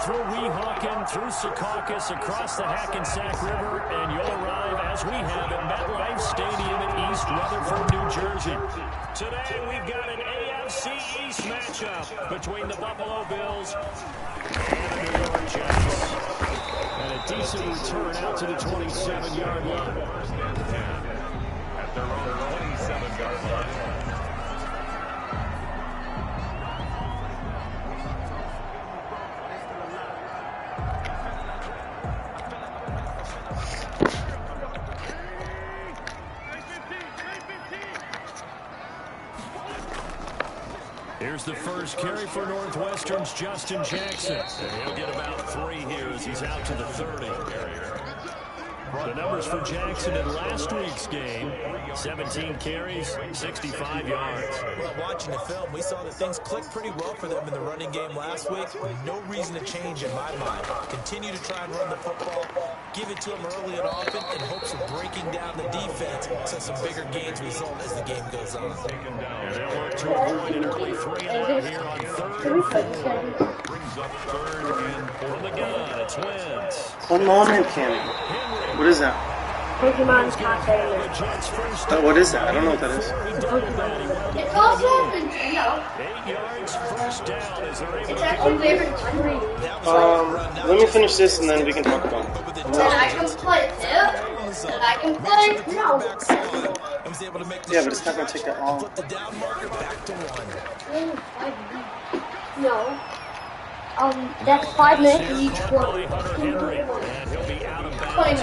through Weehawken, through Secaucus, across the Hackensack River, and you'll arrive, as we have, at MetLife Stadium in East Rutherford, New Jersey. Today, we've got an AFC East matchup between the Buffalo Bills and the New York Jets. And a decent return out to the 27-yard line. At their own 27-yard line. Here's the first carry for Northwestern's Justin Jackson. And he'll get about 3 here as he's out to the 30. The numbers for Jackson in last week's game: 17 carries, 65 yards. Well, watching the film, we saw that things clicked pretty well for them in the running game last week. No reason to change in my mind. Continue to try and run the football, give it to them early and often in hopes of breaking down the defense so some bigger gains result as the game goes on. And they'll work to avoid an early 3-and-out here on 3rd and 4. Brings up 3rd and 4. From the gun, it's Wentz. One moment, Kenny. What is that? Pokemon Cafe. What is that? I don't know what that is. It's also Nintendo. 8 yards, first down as they're able It's actually favorite 3. Let me finish this and then we can talk about it. Then I can play too. Then I can play. No. Yeah, but it's not going to take that long. No. That's 5 minutes each one. 20 minutes.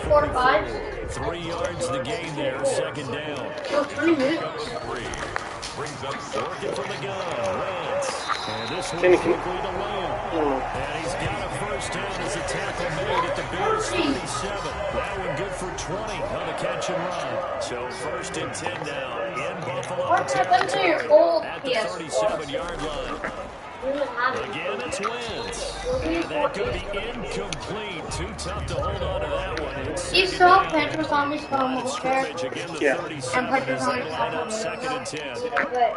4 to 5. 3 yards the gain there, second down. Oh, 3 minutes. Brings up working from the gun. Wentz. And this Kenny, one's quickly to Lamb. And he's got a first down as the tackle made at the Bills 37. That one good for 20 on the catch and run. So 1st and 10 now in Buffalo. What happened to your old at the PS4? 37-yard line. Again, it's Wentz. And that could be incomplete. Too tough to hold on to that one. You saw Patrick on his phone, okay? Yeah. And Patrick on his Line up phone. 2nd and 10. But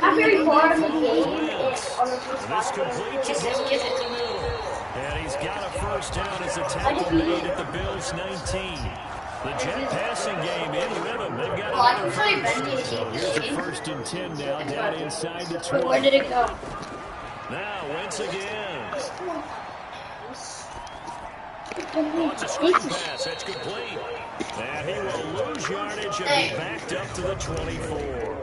after he fought in the game, on the This complete to just give it. And he's got a first down as a tackle made at the Bills 19. The Jet passing game in rhythm. They've got another first. So here's a 1st and 10 now, down inside the 20. Where did it go? Now Wentz again. Oh, it's a screen pass. That's complete. And he will lose yardage and be backed up to the 24.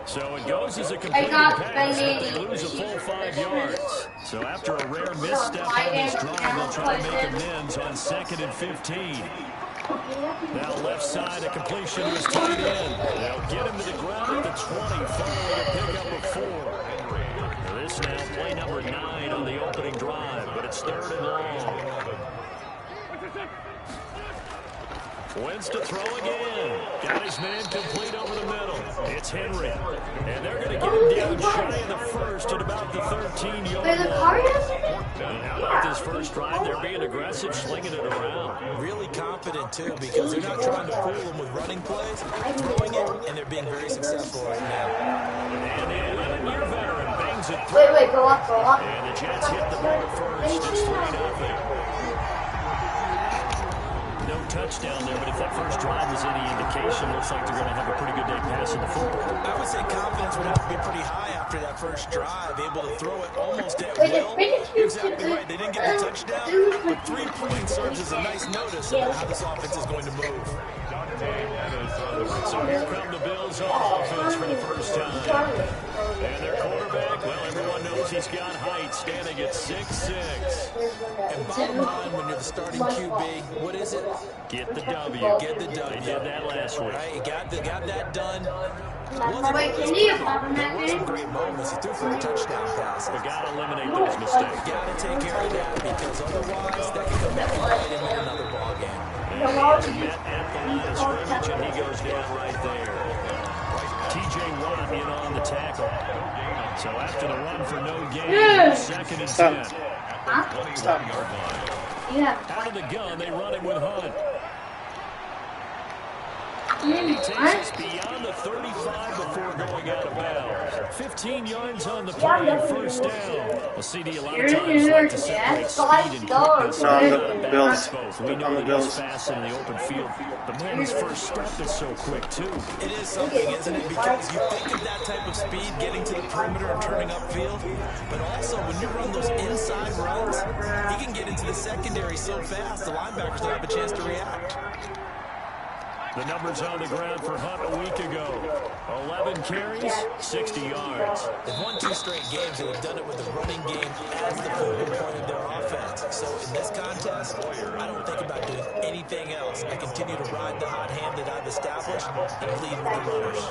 So it goes as a completed pass, and they lose a full 5 yards. So after a rare misstep on this drive, they'll try to make amends on 2nd and 15. Now left side, a completion to his tight end. They'll get him to the ground at the 20, following a pickup of 4. This now play number 9 on the opening drive, but it's 3rd and long. Wentz to throw again. Got his man complete over the middle. It's Henry. And they're going to get him down shy in the first at about the 13-yard line. And how about this first drive? They're being aggressive, slinging it around. Really confident, too, because they're not trying to fool them with running plays, throwing it, and they're being very successful right now. And the 11-year veteran bangs it through. Wait, go up. And the Jets hit the ball first. It's 3-0. No touchdown there, but if that first drive was any indication, looks like they're going to have a pretty good day passing the football. I would say confidence would have to be pretty high after that first drive, able to throw it almost at will. Exactly right. They didn't get the touchdown, but 3 points serves as a nice notice of how this offense is going to move. So here come the Bills on offense for the first time. And their quarterback, well, everyone knows he's got height, standing at 6'6". And bottom line, when you're the starting QB, what is it? Get the W. Get the W. They did that last week. Right, you got that done. Wait, can you have There were some great moments. He threw for a touchdown pass. We got to eliminate those mistakes. Got to take care of that because otherwise that can come back and bite him in another ballgame. And he met at the line of scrimmage, and he goes down right there. T.J. Watt in on the tackle. So after the run for no gain, 2nd and 10. Stop. Yeah. Out of the gun, they run it with Hunt. And he takes us beyond the 35 before going out of bounds. 15 yards on the play and first down. Well, CD, a lot of times like to separate speed and quickness. No, I'm the Bills. We know that he's fast in the open field, but man, his first step is so quick, too. It is something, isn't it? Because you think of that type of speed getting to the perimeter and turning upfield, but also when you run those inside runs, he can get into the secondary so fast, the linebackers don't have a chance to react. The numbers on the ground for Hunt a week ago. 11 carries, 60 yards. They've won 2 straight games, and they've done it with the running game as the focal point of their offense. So in this contest, I don't think about doing anything else. I continue to ride the hot hand that I've established and lead with the runners.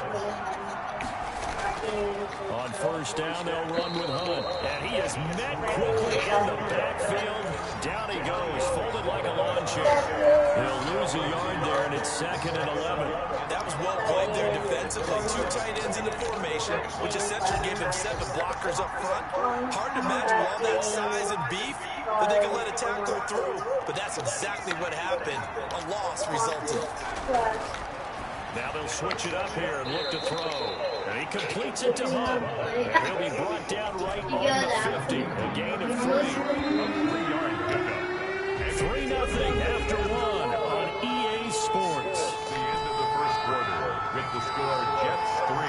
On first down, they'll run with Hunt. And he is met quickly in the backfield. Down he goes, folded like a lawn chair. They'll lose a yard there, and it's 2nd and 11. That was well played there defensively. 2 tight ends in the formation, which essentially gave him 7 blockers up front. Hard to imagine with all that size and beef that they can let a tackle through. But that's exactly what happened. A loss resulted. Now they'll switch it up here and look to throw. And he completes it to Hunt. And he'll be brought down right on the 50. A gain of 3. 3-0 after 1 on EA Sports. The end of the first quarter with the score Jets 3,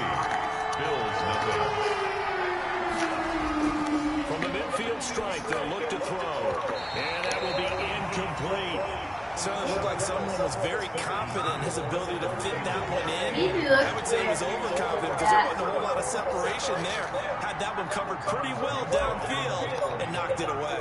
Bills 0. From the midfield strike, they'll look to throw. And that will be incomplete. Certainly looked like someone was very confident in his ability to fit that one in. I would say he was overconfident because there wasn't a whole lot of separation there. Had that one covered pretty well downfield and knocked it away.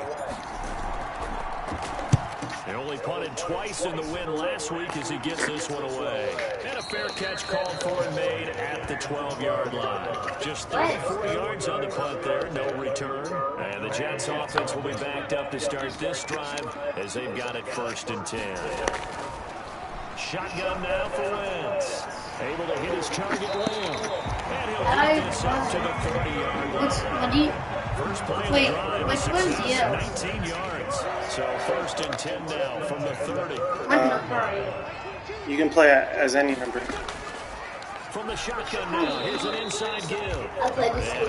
They only punted twice in the win last week as he gets this one away. And a fair catch called for and made at the 12-yard line. Just 34 yards on the punt there, no return. And the Jets offense will be backed up to start this drive as they've got it 1st and 10. Shotgun now for Wentz. Able to hit his target Lamb. And he'll get this up to the 30-yard line. First play of the drive, which one's you? 19 yards. So 1st and 10 now from the 30. You can play as any number. From the shotgun now, here's an inside give. And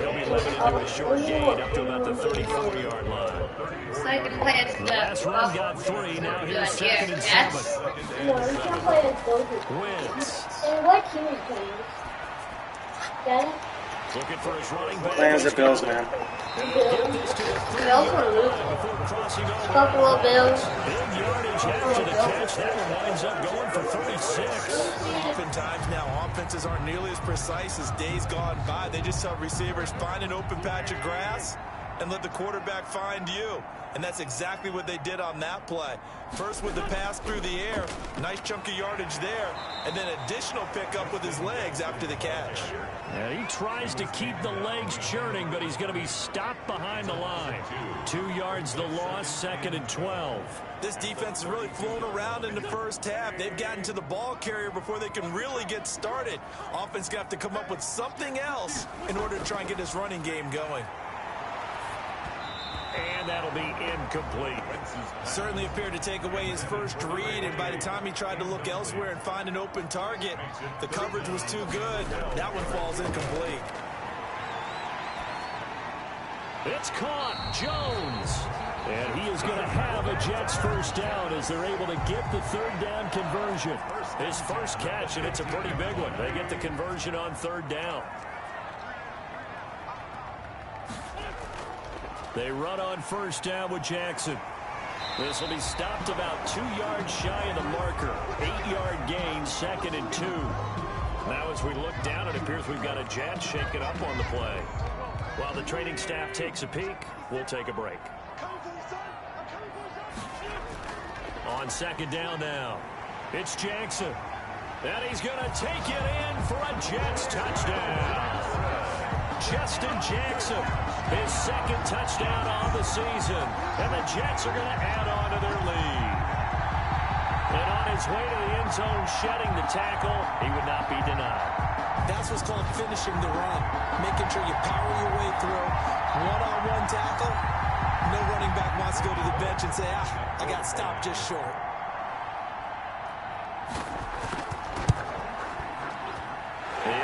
he'll be limited to a short gain up to about the 34-yard line. So I can play as the last run got 3, now here's 2nd and 7. No, we can't play as both. Wentz. And what team is playing? Got it? Looking for his running back. Playing as the Bills, man. Bills will lose. Buffalo Bills. Big yardage after the catch. That one winds up going for 36. Oftentimes now, offenses aren't nearly as precise as days gone by. They just have receivers find an open patch of grass and let the quarterback find you. And that's exactly what they did on that play. First with the pass through the air, nice chunk of yardage there, and then additional pickup with his legs after the catch. Yeah, he tries to keep the legs churning, but he's going to be stopped behind the line. 2 yards the loss, 2nd and 12. This defense has really flown around in the first half. They've gotten to the ball carrier before they can really get started. Offense going to have to come up with something else in order to try and get this running game going. And that'll be incomplete. Certainly appeared to take away his first read, and by the time he tried to look elsewhere and find an open target, the coverage was too good. That one falls incomplete. It's caught. Jones. And he is going to have a Jets first down as they're able to get the 3rd down conversion. His first catch, and it's a pretty big one. They get the conversion on 3rd down. They run on first down with Jackson. This will be stopped about 2 yards shy of the marker. 8-yard gain, 2nd and 2. Now as we look down, it appears we've got a Jets shaking up on the play. While the training staff takes a peek, we'll take a break. On 2nd down now, it's Jackson. And he's going to take it in for a Jets touchdown. Justin Jackson, his 2nd touchdown on the season. And the Jets are going to add on to their lead. And on his way to the end zone, shedding the tackle, he would not be denied. That's what's called finishing the run. Making sure you power your way through. One-on-one tackle. No running back wants to go to the bench and say, I got stopped just short.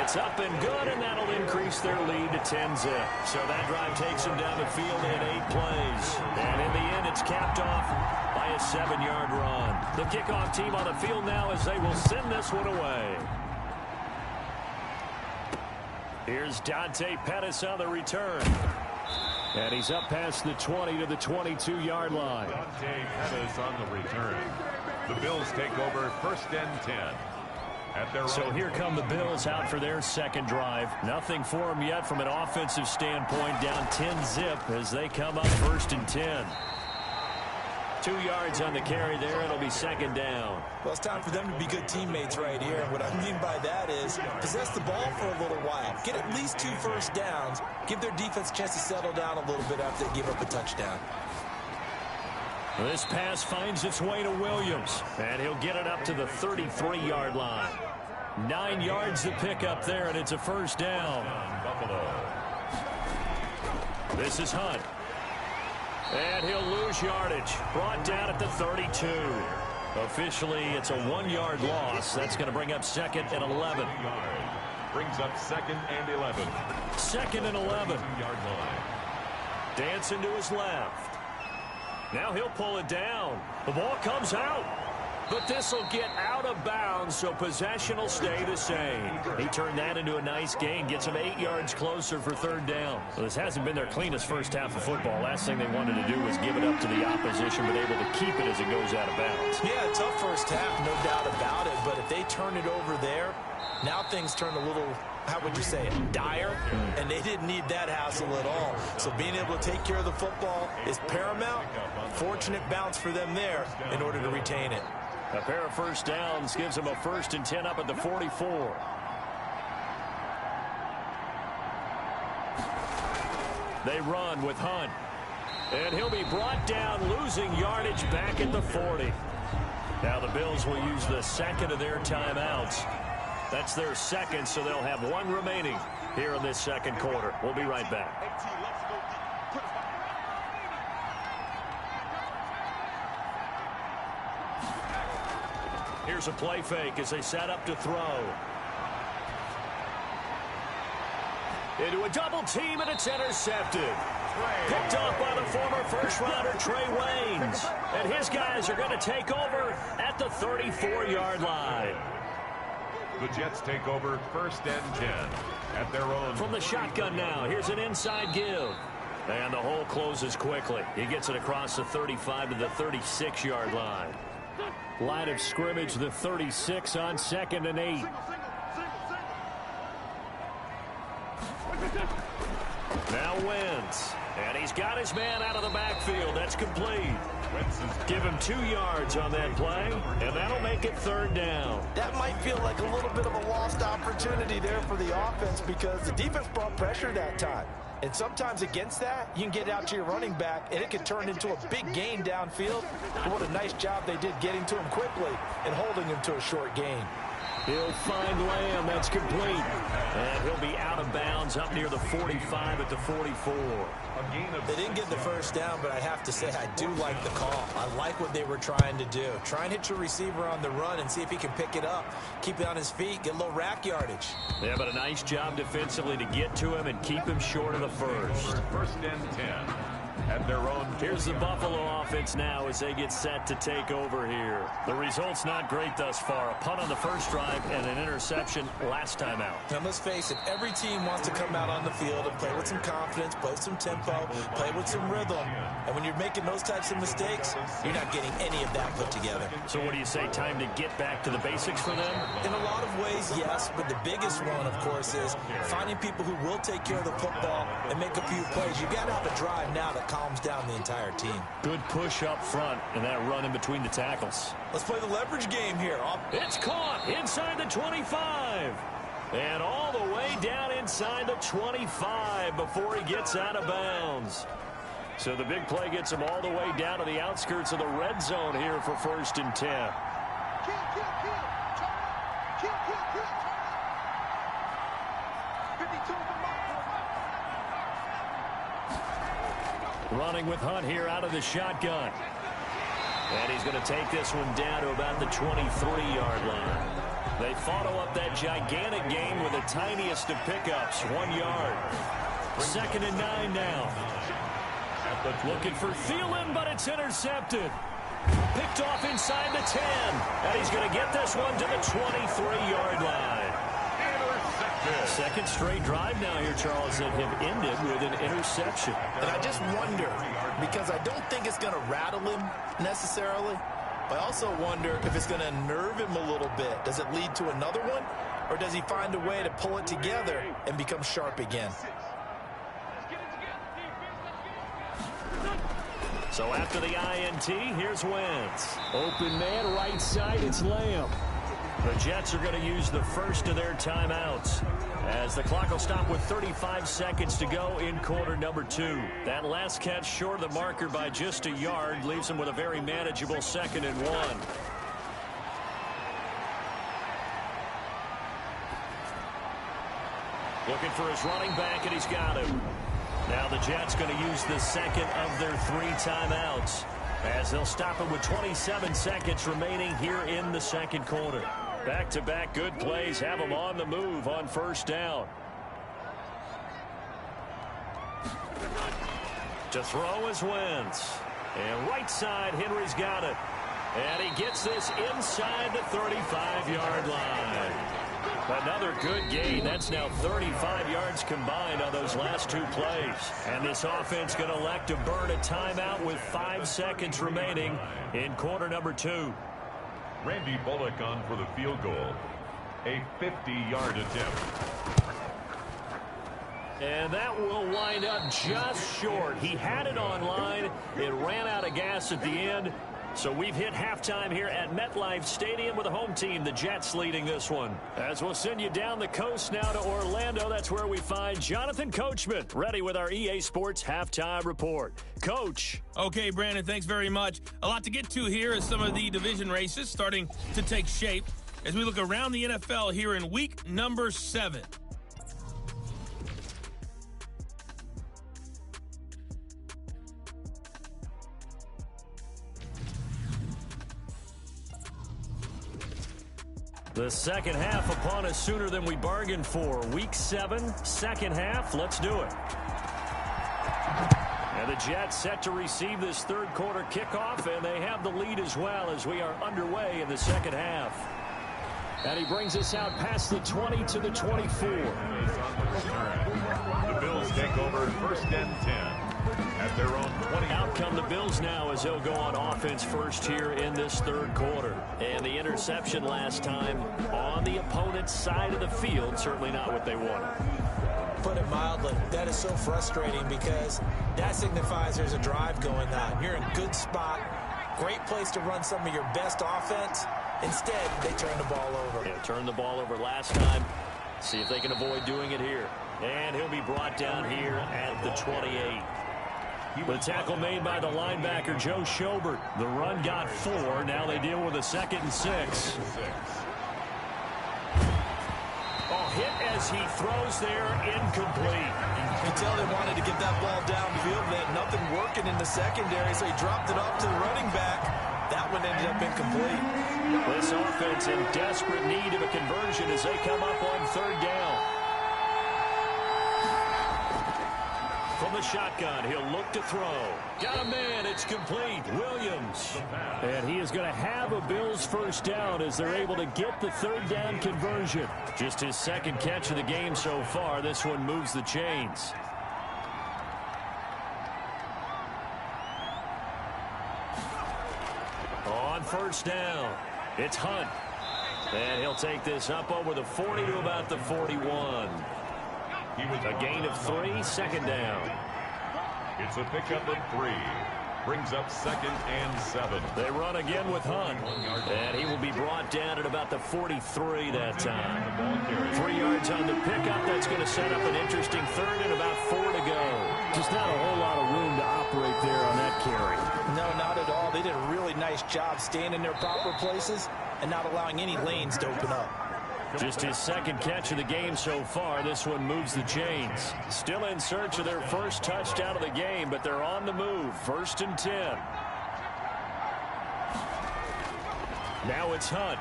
It's up and good, and that'll increase their lead to 10-zip. So that drive takes them down the field in 8 plays. And in the end, it's capped off by a 7-yard run. The kickoff team on the field now as they will send this one away. Here's Dante Pettis on the return. And he's up past the 20 to the 22-yard line. Dante Pettis on the return. The Bills take over 1st and 10. So here come the Bills out for their second drive. Nothing for them yet from an offensive standpoint. Down 10-zip as they come up 1st and 10. 2 yards on the carry there. It'll be 2nd down. Well, it's time for them to be good teammates right here. And what I mean by that is possess the ball for a little while. Get at least 2 first downs. Give their defense a chance to settle down a little bit after they give up a touchdown. This pass finds its way to Williams. And he'll get it up to the 33-yard line. 9 yards to pick up there, and it's a 1st down. Buffalo. This is Hunt. And he'll lose yardage. Brought down at the 32. Officially, it's a 1-yard loss. That's going to bring up 2nd and 11. Brings up 2nd and 11. 2nd and 11. 2-yard line. Dancing to his left. Now he'll pull it down. The ball comes out. But this will get out of bounds, so possession will stay the same. He turned that into a nice gain, gets him 8 yards closer for 3rd down. Well, this hasn't been their cleanest first half of football. Last thing they wanted to do was give it up to the opposition, but able to keep it as it goes out of bounds. Yeah, tough first half, no doubt about it. But if they turn it over there, now things turn a little, how would you say it, dire, and they didn't need that hassle at all. So being able to take care of the football is paramount. Fortunate bounce for them there in order to retain it. A pair of first downs gives them a 1st and 10 up at the 44. They run with Hunt. And he'll be brought down, losing yardage back at the 40. Now the Bills will use the 2nd of their timeouts. That's their 2nd, so they'll have 1 remaining here in this 2nd quarter. We'll be right back. Here's a play fake as they set up to throw. Into a double team, and it's intercepted. Picked off by the former first-rounder Trey Waynes. And his guys are going to take over at the 34-yard line. The Jets take over 1st and 10 at their own. From the shotgun now, here's an inside give. And the hole closes quickly. He gets it across the 35 to the 36-yard line. Line of scrimmage, the 36 on 2nd and 8. Now Wentz. And he's got his man out of the backfield. That's complete. Give him 2 yards on that play, and that'll make it 3rd down. That might feel like a little bit of a lost opportunity there for the offense because the defense brought pressure that time. And sometimes against that, you can get out to your running back, and it can turn into a big gain downfield. But what a nice job they did getting to him quickly and holding him to a short gain. He'll find Lamb. That's complete. And he'll be out of bounds up near the 45 at the 44. They didn't get the first down, but I have to say I do like the call. I like what they were trying to do. Try and hit your receiver on the run and see if he can pick it up. Keep it on his feet, get a little rack yardage. Yeah, but a nice job defensively to get to him and keep him short of the first. 1st and 10 at their own. Here's the Buffalo offense now as they get set to take over here. The result's not great thus far. A punt on the first drive and an interception last time out. Now let's face it, every team wants to come out on the field and play with some confidence, play with some tempo, play with some rhythm. And when you're making those types of mistakes, you're not getting any of that put together. So what do you say, time to get back to the basics for them? In a lot of ways, yes, but the biggest one, of course, is finding people who will take care of the football and make a few plays. You've got to have a drive now that calms down the entire team. Good push up front and that run in between the tackles. Let's play the leverage game here. It's caught inside the 25. And all the way down inside the 25 before he gets out of bounds. So the big play gets him all the way down to the outskirts of the red zone here for 1st and 10. Running with Hunt here out of the shotgun. And he's going to take this one down to about the 23-yard line. They follow up that gigantic gain with the tiniest of pickups, 1 yard. 2nd and 9 now. Looking for Thielen, but it's intercepted. Picked off inside the 10. And he's going to get this one to the 23-yard line. Second straight drive now here, Charles, that have ended with an interception. And I just wonder, because I don't think it's going to rattle him necessarily, but I also wonder if it's going to unnerve him a little bit. Does it lead to another one, or does he find a way to pull it together and become sharp again? So after the INT, here's Wentz. Open man, right side, it's Lamb. The Jets are going to use the first of their timeouts as the clock will stop with 35 seconds to go in quarter number 2. That last catch short of the marker by just a yard leaves him with a very manageable 2nd and 1. Looking for his running back, and he's got him. Now the Jets going to use the second of their 3 timeouts as they'll stop him with 27 seconds remaining here in the second quarter. Back-to-back good plays have him on the move on first down. To throw is Wentz. And right side, Henry's got it. And he gets this inside the 35-yard line. Another good gain. That's now 35 yards combined on those last 2 plays. And this offense going to elect to burn a timeout with 5 seconds remaining in quarter number 2. Randy Bullock on for the field goal. A 50-yard attempt. And that will wind up just short. He had it online. It ran out of gas at the end. So we've hit halftime here at MetLife Stadium with the home team, the Jets, leading this one. As we'll send you down the coast now to Orlando, that's where we find Jonathan Coachman, ready with our EA Sports halftime report. Coach. Okay, Brandon, thanks very much. A lot to get to here as some of the division races starting to take shape as we look around the NFL here in week number 7. The second half upon us sooner than we bargained for. Week 7, second half. Let's do it. And the Jets set to receive this third quarter kickoff, and they have the lead as well as we are underway in the second half. And he brings us out past the 20 to the 24. The Bills take over 1st and 10 at their own 20. Out come the Bills now as they'll go on offense first here in this third quarter. And the interception last time on the opponent's side of the field, certainly not what they wanted. Put it mildly, that is so frustrating because that signifies there's a drive going on. You're in a good spot, great place to run some of your best offense. Instead, they turn the ball over. Yeah, turned the ball over last time. See if they can avoid doing it here. And he'll be brought down here at the 28. The tackle made by the linebacker, Joe Schobert. The run got 4. Now they deal with a 2nd and 6. Oh, hit as he throws there, incomplete. You can tell they wanted to get that ball downfield. They had nothing working in the secondary, so he dropped it off to the running back. That one ended up incomplete. This offense in desperate need of a conversion as they come up on 3rd down. From the shotgun, he'll look to throw. Got a man, it's complete. Williams. And he is going to have a Bills first down as they're able to get the 3rd down conversion. Just his 2nd catch of the game so far. This one moves the chains. On 1st down, it's Hunt. And he'll take this up over the 40 to about the 41. A gain of 3, 2nd down. It's a pickup of 3. Brings up 2nd and 7. They run again with Hunt. And he will be brought down at about the 43 that time. 3 yards on the pickup. That's going to set up an interesting 3rd and about 4 to go. Just not a whole lot of room to operate there on that carry. No, not at all. They did a really nice job staying in their proper places and not allowing any lanes to open up. Just his 2nd catch of the game so far. This one moves the chains. Still in search of their first touchdown of the game, but they're on the move. 1st and 10. Now it's Hunt.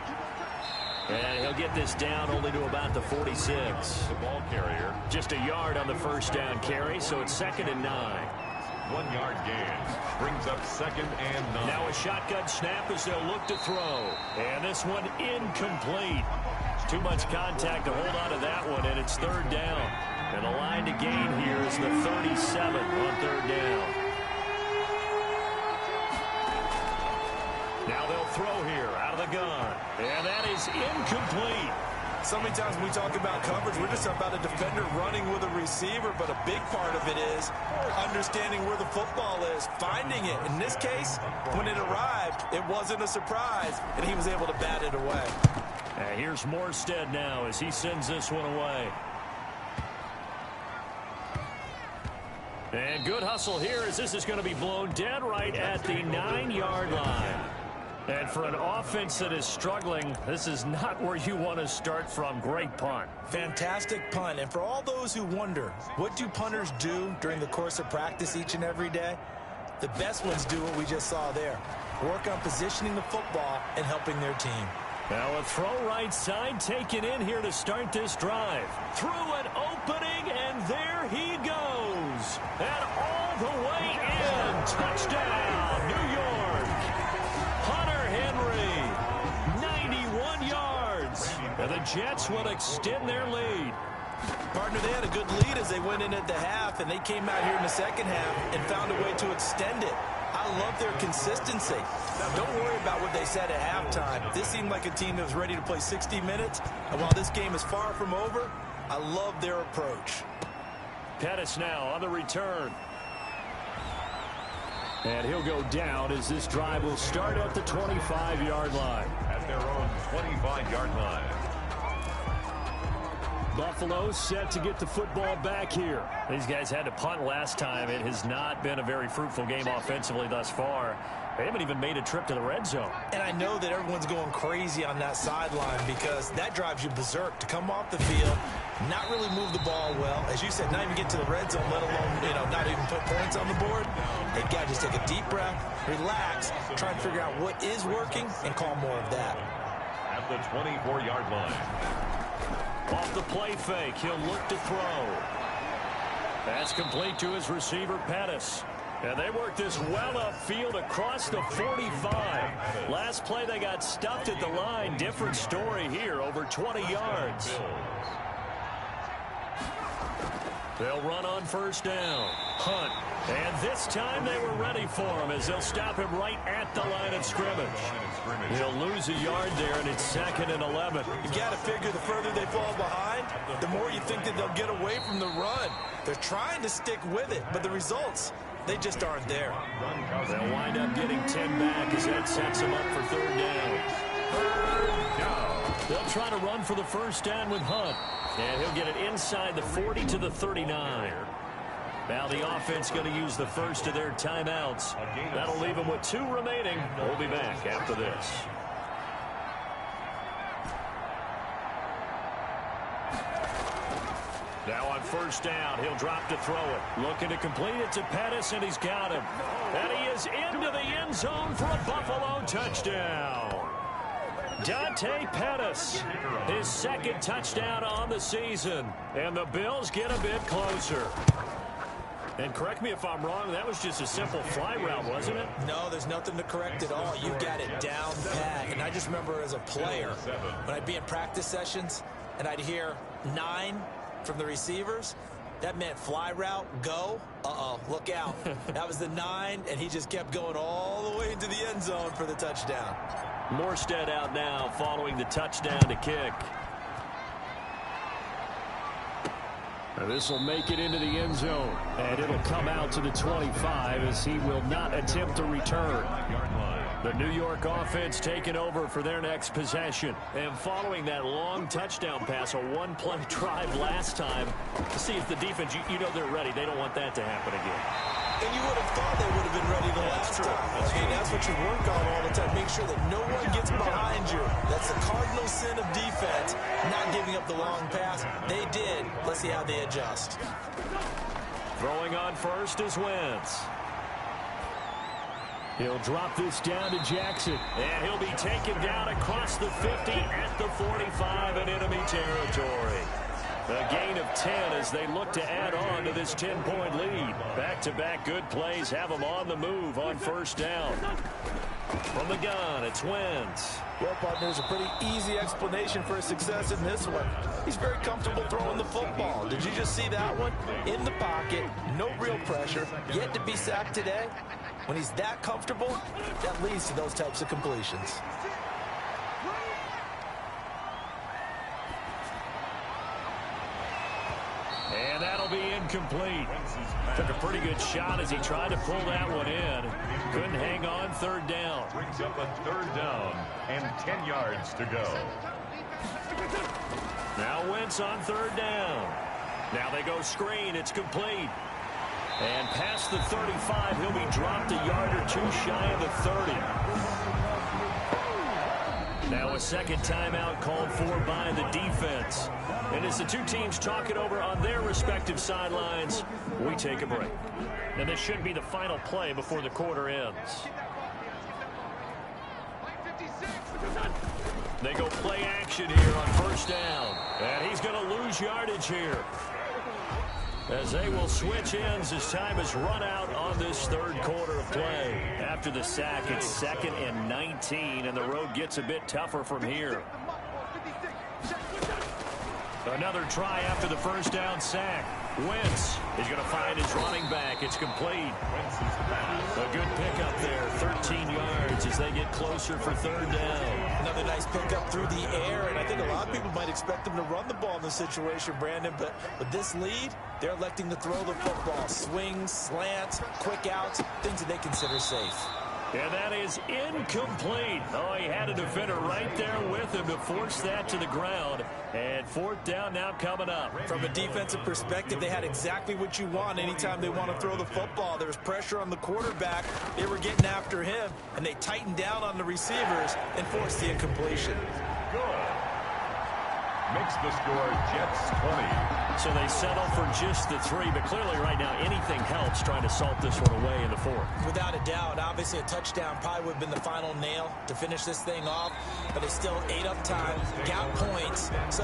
And he'll get this down only to about the 46. The ball carrier. Just a yard on the first down carry, so it's 2nd and 9. 1 yard gain. Brings up 2nd and 9. Now a shotgun snap as they'll look to throw. And this one incomplete. Too much contact to hold on to that one, and it's 3rd down. And the line to gain here is the 37 on 3rd down. Now they'll throw here out of the gun. And that is incomplete. So many times when we talk about coverage, we're just about a defender running with a receiver, but a big part of it is understanding where the football is, finding it. In this case, when it arrived, it wasn't a surprise, and he was able to bat it away. And here's Morstead now as he sends this one away. And good hustle here as this is going to be blown dead right at the 9-yard line. And for an offense that is struggling, this is not where you want to start from. Great punt. Fantastic punt. And for all those who wonder, what do punters do during the course of practice each and every day? The best ones do what we just saw there. Work on positioning the football and helping their team. Now a throw right side taken in here to start this drive. Through an opening, and there he goes. And all the way in. Touchdown, New York. Hunter Henry, 91 yards. And the Jets will extend their lead. Partner, they had a good lead as they went in at the half, and they came out here in the second half and found a way to extend it. I love their consistency. Don't worry about what they said at halftime. This seemed like a team that was ready to play 60 minutes. And while this game is far from over, I love their approach. Pettis now on the return. And he'll go down as this drive will start at the 25-yard line. At their own 25-yard line. Buffalo set to get the football back here. These guys had to punt last time. It has not been a very fruitful game offensively thus far. They haven't even made a trip to the red zone. And I know that everyone's going crazy on that sideline because that drives you berserk to come off the field, not really move the ball well. As you said, not even get to the red zone, let alone, not even put points on the board. They got to just take a deep breath, relax, try and figure out what is working and call more of that. At the 24-yard line. Off the play fake, he'll look to throw. That's complete to his receiver, Pettis. And they work this well upfield across the 45. Last play they got stuffed at the line. Different story here, over 20 yards. They'll run on first down. Hunt. And this time they were ready for him as they'll stop him right at the line of scrimmage. He'll lose a yard there, and it's 2nd and 11. You got to figure the further they fall behind, the more you think that they'll get away from the run. They're trying to stick with it, but the results, they just aren't there. They'll wind up getting 10 back as that sets them up for 3rd down. They'll try to run for the first down with Hunt. And he'll get it inside the 40 to the 39. Now the offense going to use the first of their timeouts. That'll leave them with 2 remaining. We'll be back after this. Now on first down, he'll drop to throw it. Looking to complete it to Pettis, and he's got him. And he is into the end zone for a Buffalo touchdown. Dante Pettis, his 2nd touchdown on the season. And the Bills get a bit closer. And correct me if I'm wrong, that was just a simple fly route, wasn't it? No, there's nothing to correct at all. You've got it down pat. And I just remember as a player, when I'd be in practice sessions and I'd hear 9 from the receivers, that meant fly route, go. Uh-oh, look out. That was the 9, and he just kept going all the way into the end zone for the touchdown. Morstead out now following the touchdown to kick. This will make it into the end zone, and it'll come out to the 25 as he will not attempt to return. The New York offense taking over for their next possession. And following that long touchdown pass, a one-play drive last time, to see if the defense, you know they're ready. They don't want that to happen again. And you would have thought they would have been ready the last time. That's what you work on all the time. Make sure that no one gets behind you. That's the cardinal sin of defense, not giving up the long pass. They did. Let's see how they adjust. Throwing on first is Wentz. He'll drop this down to Jackson. And he'll be taken down across the 50 at the 45 in enemy territory. A gain of 10 as they look to add on to this 10-point lead. Back-to-back good plays have them on the move on first down. From the gun, it's Wentz. Well, partner, there's a pretty easy explanation for his success in this one. He's very comfortable throwing the football. Did you just see that one? In the pocket, no real pressure, yet to be sacked today. When he's that comfortable, that leads to those types of completions. And that'll be incomplete. Took a pretty good shot as he tried to pull that one in. Couldn't hang on third down. Brings up a third down and 10 yards to go. Now Wentz on third down. Now they go screen. It's complete. And past the 35, he'll be dropped a yard or two shy of the 30. Now a second timeout called for by the defense. And as the two teams talk it over on their respective sidelines, we take a break. And this should be the final play before the quarter ends. They go play action here on first down. And he's going to lose yardage here, as they will switch ends as time has run out on this third quarter of play. After the sack, it's 2nd and 19, and the road gets a bit tougher from here. Another try after the first down sack. Wentz is going to find his running back. It's complete. A good pickup there, 13 yards as they get closer for third down. Another nice pickup through the air, and I think a lot of people might expect them to run the ball in this situation, Brandon, but with this lead, they're electing to throw the football. Swings, slants, quick outs, things that they consider safe. And that is incomplete. Oh, he had a defender right there with him to force that to the ground. And fourth down now coming up. From a defensive perspective, they had exactly what you want anytime they want to throw the football. There was pressure on the quarterback. They were getting after him, and they tightened down on the receivers and forced the incompletion. Makes the score Jets 20. So they settle for just the 3, but clearly right now anything helps trying to salt this one away in the 4th. Without a doubt, obviously a touchdown probably would have been the final nail to finish this thing off, but they still ate up time, got points, so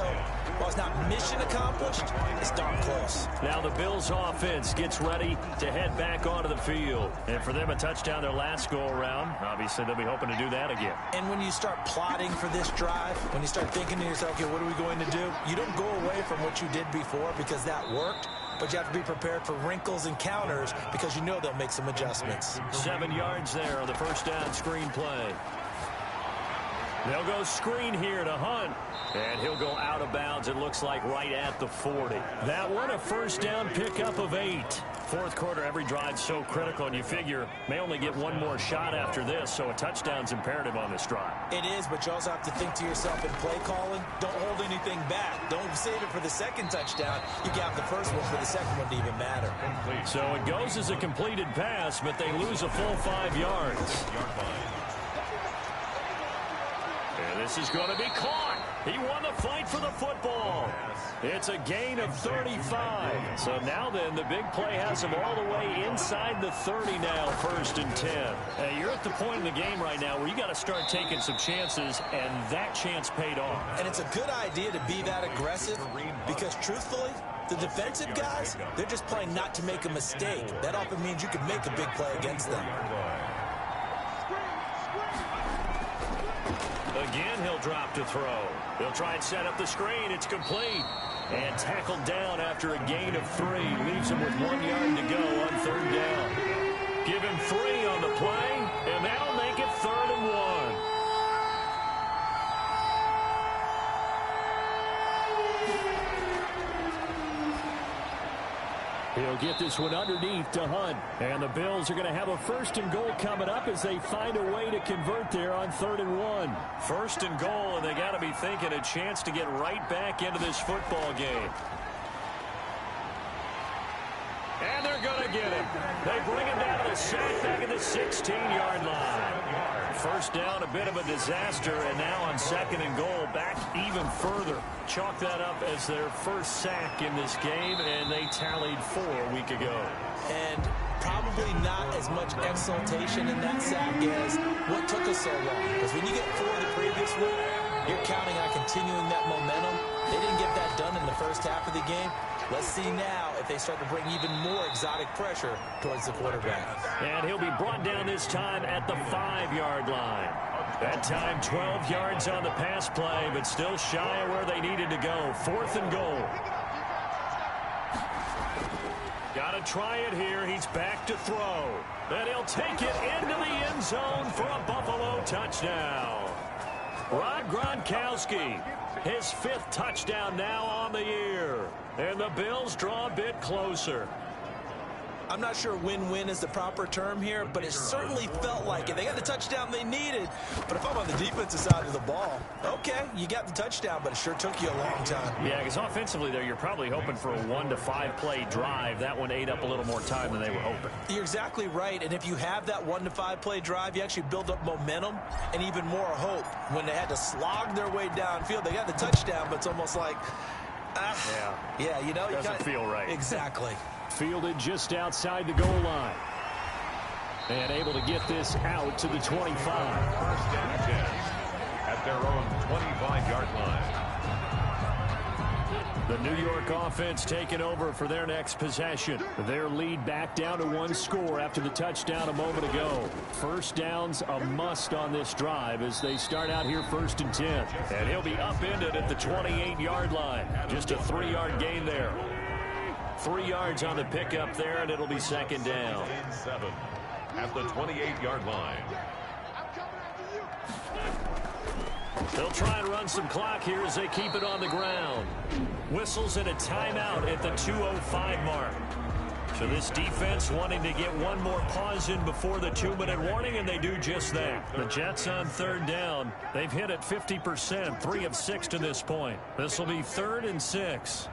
while it's not mission accomplished, it's darn close. Now the Bills offense gets ready to head back onto the field, and for them a touchdown their last go around. Obviously they'll be hoping to do that again. And when you start plotting for this drive, when you start thinking to yourself, okay, what are we going to do? You don't go away from what you did before because that worked, but you have to be prepared for wrinkles and counters because you know they'll make some adjustments. 7 yards there on the first down screen play. They'll go screen here to Hunt, and he'll go out of bounds, it looks like right at the 40. That one a first down pickup of 8. Fourth quarter, every drive's so critical, and you figure may only get one more shot after this, so a touchdown's imperative on this drive. It is, but you also have to think to yourself in play calling, don't hold anything back. Don't save it for the second touchdown. You got the first one for the second one to even matter. So it goes as a completed pass, but they lose a full 5 yards. And this is going to be caught. He won the fight for the football. It's a gain of 35. So now then, the big play has him all the way inside the 30 now, 1st and 10. You're at the point in the game right now where you got to start taking some chances, and that chance paid off. And it's a good idea to be that aggressive because, truthfully, the defensive guys, they're just playing not to make a mistake. That often means you can make a big play against them. Again, he'll drop to throw. He'll try and set up the screen. It's complete. And tackled down after a gain of 3. Leaves him with 1 yard to go on third down. Give him 3 on the play, and that'll make it 3rd and 1. He'll get this one underneath to Hunt. And the Bills are going to have a 1st and goal coming up as they find a way to convert there on 3rd and 1. 1st and goal, and they got to be thinking a chance to get right back into this football game. And they're going to get him. They bring him down to the sack back at the 16-yard line. First down, a bit of a disaster, and now on 2nd and goal, back even further. Chalk that up as their first sack in this game, and they tallied 4 a week ago. And probably probably not as much exultation in that sack as what took us so long. Because when you get 4 the previous week, you're counting on continuing that momentum. They didn't get that done in the first half of the game. Let's see now if they start to bring even more exotic pressure towards the quarterback. And he'll be brought down this time at the 5-yard line. That time 12 yards on the pass play, but still shy of where they needed to go. 4th and goal. Got to try it here. He's back to throw. And he'll take it into the end zone for a Buffalo touchdown. Rob Gronkowski, his 5th touchdown now on the year. And the Bills draw a bit closer. I'm not sure win-win is the proper term here, but it certainly felt like it. They got the touchdown they needed. But if I'm on the defensive side of the ball, okay, you got the touchdown, but it sure took you a long time. Yeah, because offensively there, you're probably hoping for a 1 to 5 play drive. That one ate up a little more time than they were hoping. You're exactly right. And if you have that 1 to 5 play drive, you actually build up momentum and even more hope. When they had to slog their way downfield, they got the touchdown, but it's almost like, yeah, you know, doesn't feel right. Exactly. Fielded just outside the goal line. And able to get this out to the 25. 1st and 10 at their own 25-yard line. The New York offense taking over for their next possession. Their lead back down to 1 score after the touchdown a moment ago. First down's a must on this drive as they start out here 1st and 10. And he'll be upended at the 28-yard line. Just a 3-yard gain there. 3 yards on the pickup there, and it'll be 2nd down. 7 at the 28-yard line. They'll try and run some clock here as they keep it on the ground. Whistles and a timeout at the 2:05 mark. So this defense wanting to get one more pause in before the 2-minute warning, and they do just that. The Jets on 3rd down. They've hit it 50%, 3 of 6 to this point. This will be 3rd and 6.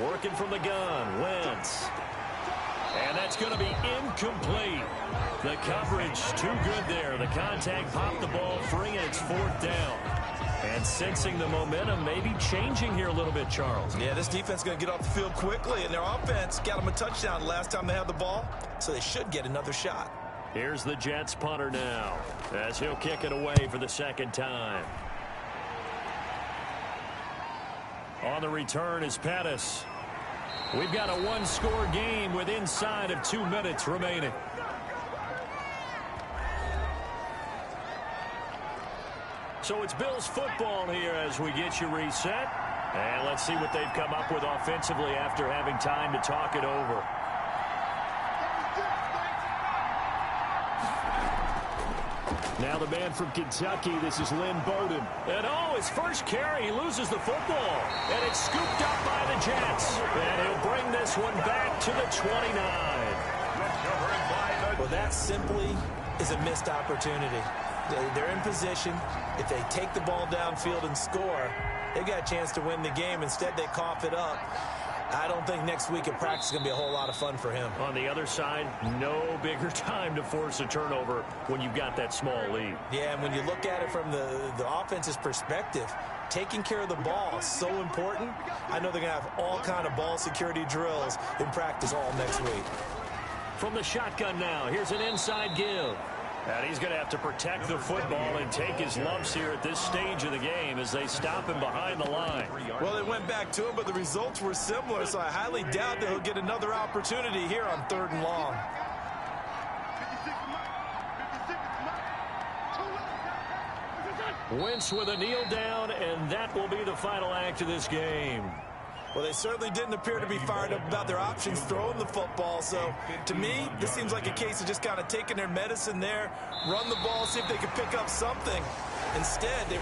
Working from the gun, Wentz. And that's going to be incomplete. The coverage too good there. The contact popped the ball free, and it's 4th down. And sensing the momentum maybe changing here a little bit, Charles. Yeah, this defense is going to get off the field quickly, and their offense got them a touchdown last time they had the ball, so they should get another shot. Here's the Jets punter now as he'll kick it away for the 2nd time. On the return is Pettis. We've got a 1-score game with inside of 2 minutes remaining. So it's Bills football here as we get you reset. And let's see what they've come up with offensively after having time to talk it over. Now the man from Kentucky, this is Lynn Bowden. And his first carry, he loses the football. And it's scooped up by the Jets. And he'll bring this one back to the 29. Well, that simply is a missed opportunity. They're in position. If they take the ball downfield and score, they got a chance to win the game. Instead, they cough it up. I don't think next week at practice is going to be a whole lot of fun for him. On the other side, no bigger time to force a turnover when you've got that small lead. Yeah, and when you look at it from the offense's perspective, taking care of the ball is so important. I know they're going to have all kind of ball security drills in practice all next week. From the shotgun now, here's an inside give. And he's going to have to protect the football and take his lumps here at this stage of the game as they stop him behind the line. Well, they went back to him, but the results were similar, so I highly doubt that he'll get another opportunity here on 3rd and long. Wentz with a kneel down, and that will be the final act of this game. Well, they certainly didn't appear to be fired up about their options throwing the football. So, to me, this seems like a case of just kind of taking their medicine there, run the ball, see if they can pick up something. Instead, they